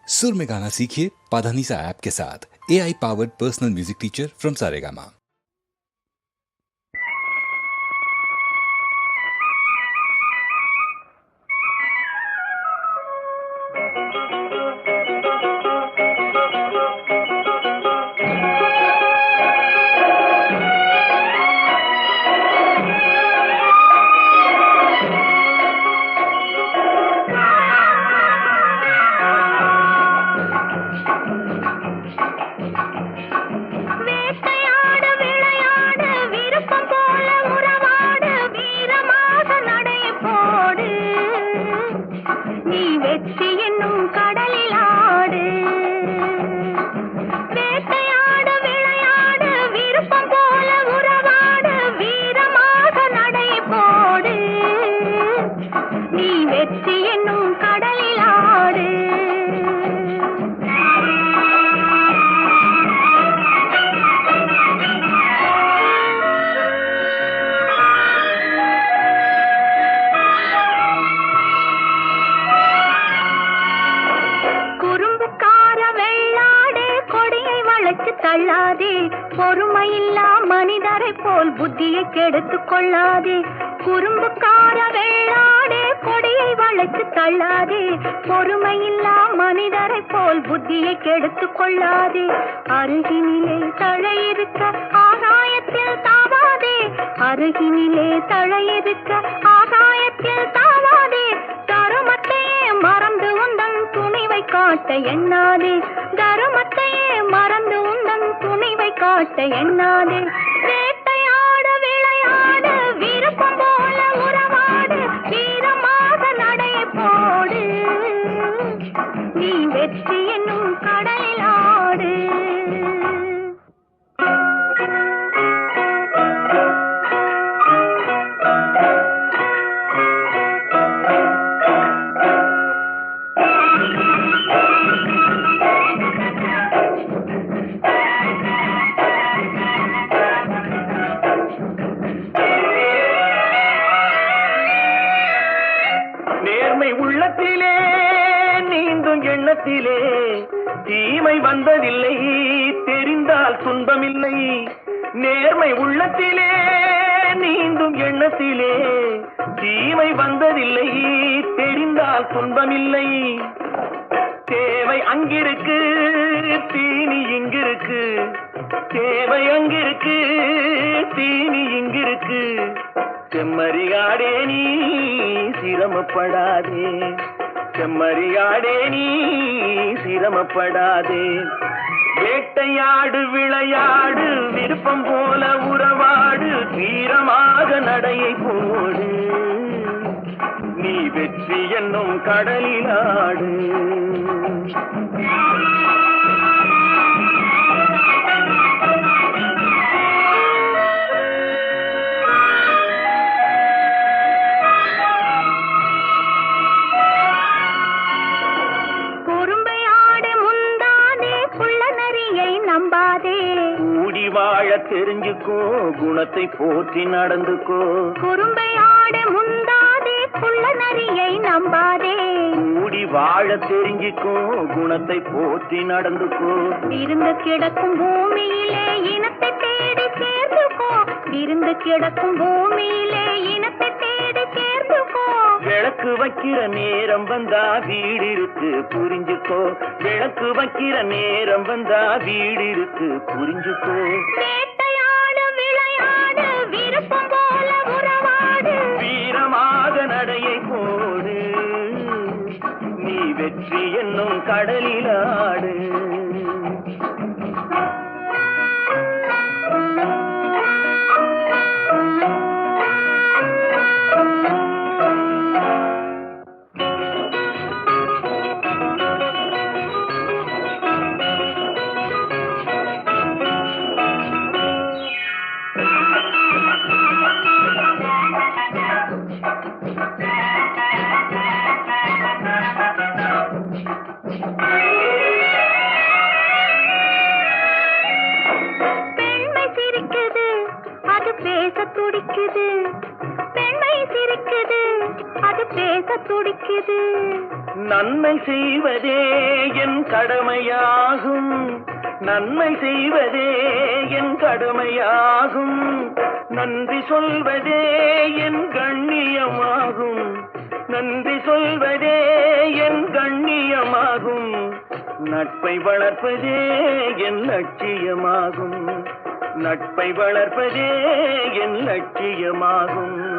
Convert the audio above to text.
सुर में गाना सीखिए पाधानीसा ऐप के साथ। AI powered personal music teacher from Saregama. தள்ளாதே பொறுமையில்லா மனிதரை போல் புத்தியை கெடுத்துக் கொள்ளாதே. குறும்புக்கார வெள்ளாடே கொடியை வளைத்து தள்ளாதே பொறுமையில்லா மனிதரை போல் புத்தியை கெடுத்துக் கொள்ளாதே. அருகினிலே தழையிருக்க ஆகாயத்தில் தாவாதே, அருகினிலே தழையிருக்க ஆகாயத்தில் தாவாதே. தருமத்தையே மறந்து உந்தன் துணிவை காட்ட எண்ணாதே, தருமத்தையே மறந்து உந்தன் துணிவை காட்ட எண்ணாதே. வேட்டையாட விளையாடு விருப்பம் போல உறவாடு, வீரமாக நடைய போடு, நீ வெற்றி என்னும் கடலில் ஆடு. உள்ளத்திலே நீந்தும் எண்ணத்திலே தீமை வந்ததில்லை, தெரிந்தால் துன்பமில்லை. நேர்மை உள்ளத்திலே நீந்தும் எண்ணத்திலே தீமை வந்ததில்லை, தெரிந்தால் துன்பமில்லை. தேவை அங்கிருக்கு தீனி இங்கிருக்கு, தேவை அங்கிருக்கு தீனி இங்கிருக்கு. செம்மறியாடே நீ சிரமப்படாதே, செம்மறியாடே நீ சிரமப்படாதே. வேட்டையாடு விளையாடு விருப்பம் போல உறவாடு, வீரமாக நடையை போடு, நீ வெற்றி என்னும் கடலில் ஆடு. வாழ தெரிஞ்சுக்கோ, குணத்தை போற்றி நடந்துக்கோ. குறும்பையாட முந்தாதே குள்ள நரியை நம்பாதே, கூடி வாழ தெரிஞ்சுக்கோ, குணத்தை போற்றி நடந்துக்கோ. இருந்து கிடக்கும் பூமியிலே இனத்தை தேடி சேர்த்துக்கோ, இருந்து கிடக்கும் பூமியிலே இனத்தை தேடி சேர்த்துக்கோ. விளக்கு வைக்கிற நேரம் வந்தா வீடு இருக்கு புரிஞ்சுக்கோ, விளக்கு வைக்கிற நேரம் வந்தா வீடு இருக்கு புரிஞ்சுக்கோ. வேட்டையாடு விளையாடு விருப்பம் போல உறவாடு, வீரமாக நடையை போடு, நீ வெற்றி என்னும் கடலில் ஆடு. துடிக்குது, பெண்மை சிரிக்குது, அது பேச துடிக்குது. நன்மை செய்வதே என் கடமையாகும், நன்மை செய்வதே என் கடமையாகும், நன்றி சொல்வதே என் கண்ணியமாகும், நன்றி சொல்வதே என் கண்ணியமாகும், நட்பை வளர்ப்பதே என் லட்சியமாகும், நட்பை வளர்ப்பதே என் லட்சியமாகும்.